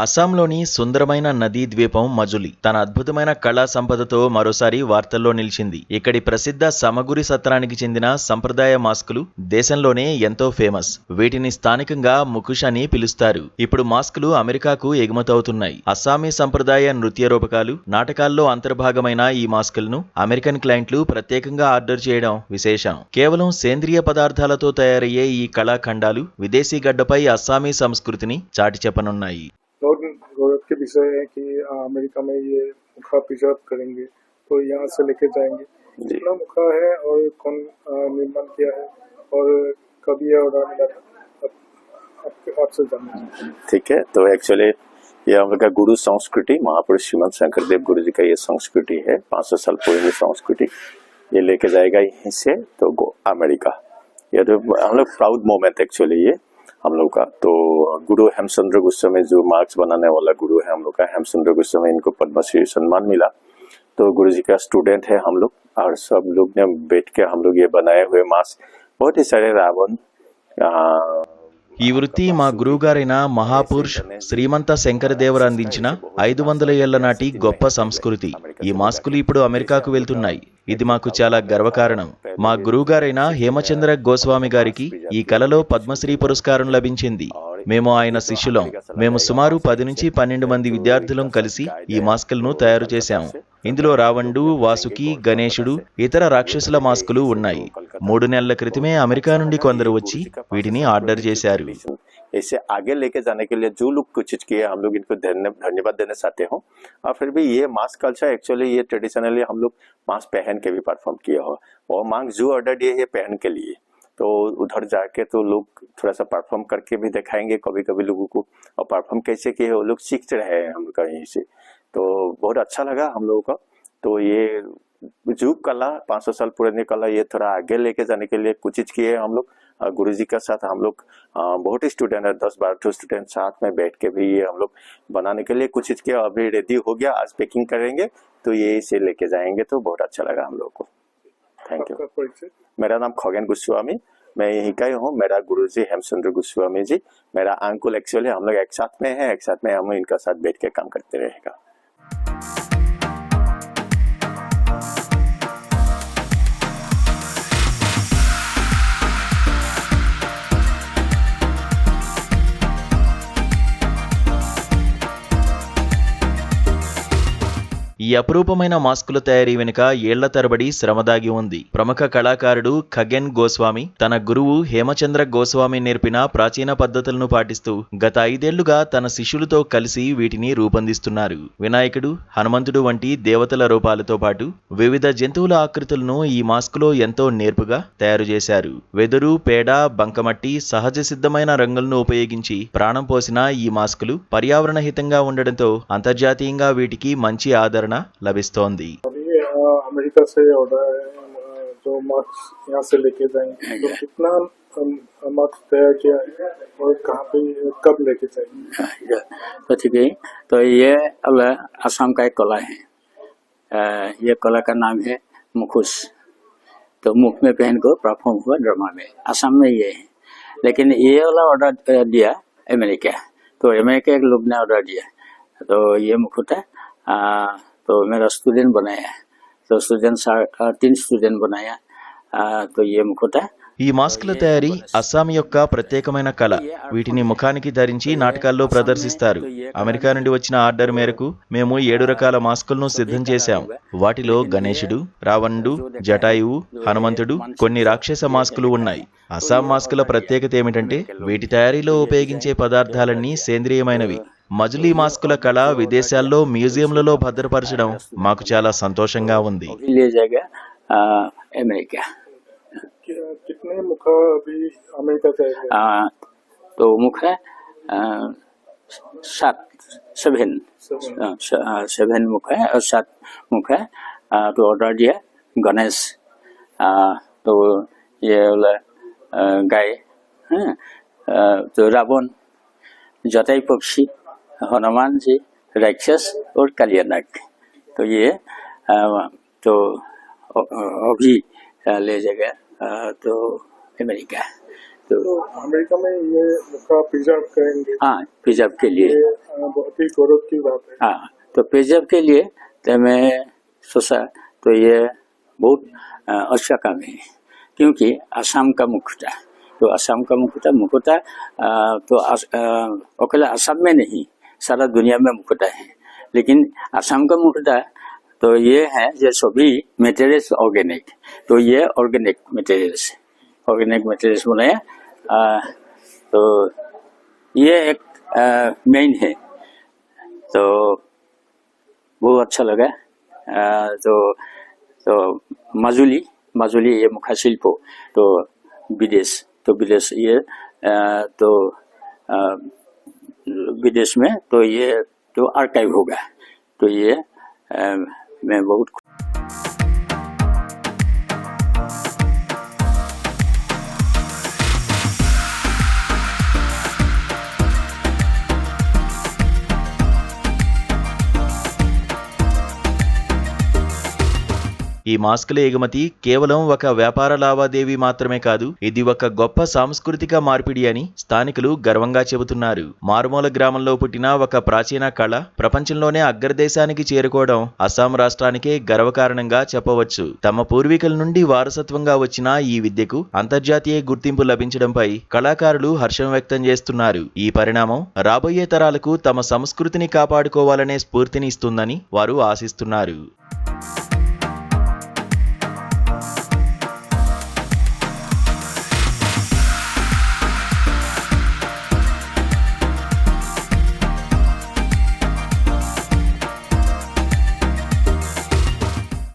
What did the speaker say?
అస్సాంలోని సుందరమైన నదీ ద్వీపం మజులి తన అద్భుతమైన కళా సంపదతో మరోసారి వార్తల్లో నిలిచింది. ఇక్కడి ప్రసిద్ధ సమగురి సత్రానికి చెందిన సంప్రదాయ మాస్కులు దేశంలోనే ఎంతో ఫేమస్. వీటిని స్థానికంగా ముకుష్ అని పిలుస్తారు. ఇప్పుడు మాస్కులు అమెరికాకు ఎగుమతవుతున్నాయి. అస్సామీ సంప్రదాయ నృత్య రూపకాలు, నాటకాల్లో అంతర్భాగమైన ఈ మాస్కులను అమెరికన్ క్లయింట్లు ప్రత్యేకంగా ఆర్డర్ చేయడం విశేషం. కేవలం సేంద్రియ పదార్థాలతో తయారయ్యే ఈ కళాఖండాలు విదేశీ గడ్డపై అస్సామీ సంస్కృతిని చాటి చెప్పనున్నాయి. बहुत गौरव के विषय है कि अमेरिका में ये मुखा प्रिजर्व करेंगे, तो यहाँ से लेके जाएंगे। कितना मुखा है और कौन निर्माण किया है और कब ये ऑर्डर मिला था, आपसे जानना है। ठीक है, तो एक्चुअली ये हमारे गुरु संस्कृति महापुरुष श्रीमंत शंकरदेव गुरु जी का ये संस्कृति है, 500 साल पुरानी संस्कृति। ये लेके जाएगा यहीं से तो अमेरिका। ये तो हम लोग प्राउड मोमेंट एक्चुअली ये हम लोग का। तो गुरु हेमचंद्र गोस्वामी जो मार्क्स बनाने वाला गुरु है हम लोग का, हेमचंद्र गोस्वामी, इनको पद्मश्री सम्मान मिला। तो गुरु जी का स्टूडेंट है हम लोग, और सब लोग ने बैठ के हम लोग ये बनाए हुए मास्क, बहुत ही सारे रावण। ఈ వృత్తి మా గురువుగారైన మహాపురుష్ శ్రీమంత శంకరదేవర అందించిన 500 ఏళ్ల నాటి గొప్ప సంస్కృతి. ఈ మాస్కులు ఇప్పుడు అమెరికాకు వెళ్తున్నాయి. ఇది మాకు చాలా గర్వకారణం. మా గురువుగారైన హేమచంద్ర గోస్వామి గారికి ఈ కళలో పద్మశ్రీ పురస్కారం లభించింది. మేము ఆయన శిష్యులం. మేము సుమారు 10 నుంచి 12 మంది విద్యార్థులం కలిసి ఈ మాస్కులను తయారు చేశాము. ఇందులో రావణుడు, వాసుకి, గణేశుడు, ఇతర రాక్షసుల మాస్కులు ఉన్నాయి. 3 నెలల క్రితమే అమెరికా నుండి కొందరు వచ్చి వీటిని ఆర్డర్ చేశారు. ऐसे आगे लेके जाने के लिए जो लोग कोशिश किए हम लोग इनको धन्यवाद देना चाहते हो। और फिर भी ये मास्क कल्चर एक्चुअली ये ट्रेडिशनली हम लोग मास्क पहन के भी परफॉर्म किए हो, और मास्क जो ऑर्डर दिए ये पहन के लिए, तो उधर जाके तो लोग थोड़ा सा परफॉर्म करके भी दिखाएंगे कभी कभी लोगों को, और परफॉर्म कैसे किए वो लोग सीखते रहे हैं हम लोग का यहीं से। तो बहुत अच्छा लगा हम लोगों का। तो ये जो कला 500 साल पुरानी कला ये थोड़ा आगे लेके जाने के लिए कोशिश किए हम लोग। गुरु जी के साथ हम लोग बहुत ही स्टूडेंट है, 10-12 स्टूडेंट साथ में बैठ के भी ये हम लोग बनाने के लिए कोशिश किया। अभी रेडी हो गया, आज पैकिंग करेंगे तो ये इसे लेके जाएंगे। तो बहुत अच्छा लगा हम लोग को। Thank you. मेरा नाम खगेन गोस्वामी, मैं यहीं का ही हूँ। मेरा गुरु जी हेमचंद्र गोस्वामी जी मेरा अंकुल। एक्चुअली हम लोग एक साथ में है, एक साथ में हम इनका साथ बैठ के काम करते रहेगा। ఈ అపురూపమైన మాస్కుల తయారీ వెనుక ఏళ్ల తరబడి శ్రమదాగి ఉంది. ప్రముఖ కళాకారుడు ఖగెన్ గోస్వామి తన గురువు హేమచంద్ర గోస్వామి నేర్పిన ప్రాచీన పద్ధతులను పాటిస్తూ గత 5 ఏళ్లుగా తన శిష్యులతో కలిసి వీటిని రూపొందిస్తున్నారు. వినాయకుడు, హనుమంతుడు వంటి దేవతల రూపాలతో పాటు వివిధ జంతువుల ఆకృతులను ఈ మాస్కులో ఎంతో నేర్పుగా తయారు చేశారు. వెదురు, పేడ, బంకమట్టి, సహజ సిద్ధమైన రంగులను ఉపయోగించి ప్రాణం పోసిన ఈ మాస్కులు పర్యావరణ హితంగా ఉండడంతో అంతర్జాతీయంగా వీటికి మంచి ఆదరణ లభిస్తోంది. अमेरिका से ऑर्डर है जो मास्क यहाँ से लेके जाएंगे, तो कितना मास्क तैयार किया है और कहाँ पे कब लेके जाएंगे? तो ठीक है, तो ये अब असम का एक कला है। ये कला का नाम है मुखोश। तो मुख में पहन को परफॉर्म हुआ ड्रामा में, असम में ये है। लेकिन ये वाला ऑर्डर दिया अमेरिका, तो अमेरिका के लोग ने ऑर्डर दिया, तो ये मुखोटा तो मेरा स्टूडेंट बनाया, तो स्टूडेंट 3 स्टूडेंट बनाया, तो ये मुखोटा। ఈ మాస్కుల తయారీ అస్సాం యొక్క ప్రత్యేకమైన కళ. వీటిని ముఖానికి ధరించి నాటకాల్లో ప్రదర్శిస్తారు. అమెరికా నుండి వచ్చిన ఆర్డర్ మేరకు మేము 7 రకాల మాస్కులను సిద్ధం చేశాం. వాటిలో గణేశుడు, రావణుడు, జటాయువు, హనుమంతుడు, కొన్ని రాక్షస మాస్కులు ఉన్నాయి. అస్సాం మాస్కుల ప్రత్యేకత ఏమిటంటే వీటి తయారీలో ఉపయోగించే పదార్థాలన్నీ సేంద్రియమైనవి. మజులీ మాస్కుల కళ విదేశాల్లో మ్యూజియంలలో భద్రపరచడం మాకు చాలా సంతోషంగా ఉంది. कितने मुख अभी अमेरिका से तो मुख है 7 मुख है और 7 मुख है। तो ऑर्डर दिया गणेश, तो ये गाय, तो रावण, जटाई पक्षी, हनुमान जी, राक्षस और कालियानाग। तो ये तो अभी ले जाएगा तो अमेरिका। तो तो अमेरिका में ये मुखा प्रिजर्व करेंगे, हाँ प्रिजर्व के लिए, ये बहुत ही गौरव की बात है। हाँ तो प्रिजर्व के लिए तो मैं सोचा तो ये बहुत अच्छा काम है, क्योंकि असम का मुखटा, तो असम का मुखटा तो अकेला असम में नहीं सारा दुनिया में मुखटा है, लेकिन असम का मुखटा तो ये है ये सभी मटेरियल्स ऑर्गेनिक, तो ये ऑर्गेनिक मटेरियल्स बनाया, तो ये एक मेन है, तो बहुत अच्छा लगा। तो माजुली ये मुखा शिल्प तो विदेश ये तो विदेश में तो ये तो आर्काइव होगा, तो ये मैं बहुत ఈ మాస్కుల ఎగుమతి కేవలం ఒక వ్యాపార లావాదేవీ మాత్రమే కాదు, ఇది ఒక గొప్ప సాంస్కృతిక మార్పిడి అని స్థానికులు గర్వంగా చెబుతున్నారు. మారుమూల గ్రామంలో పుట్టిన ఒక ప్రాచీన కళ ప్రపంచంలోనే అగ్రదేశానికి చేరుకోవడం అస్సాం రాష్ట్రానికే గర్వకారణంగా చెప్పవచ్చు. తమ పూర్వీకుల నుండి వారసత్వంగా వచ్చిన ఈ విద్యకు అంతర్జాతీయ గుర్తింపు లభించడంపై కళాకారులు హర్షం వ్యక్తం చేస్తున్నారు. ఈ పరిణామం రాబోయే తరాలకు తమ సంస్కృతిని కాపాడుకోవాలనే స్ఫూర్తిని ఇస్తుందని వారు ఆశిస్తున్నారు.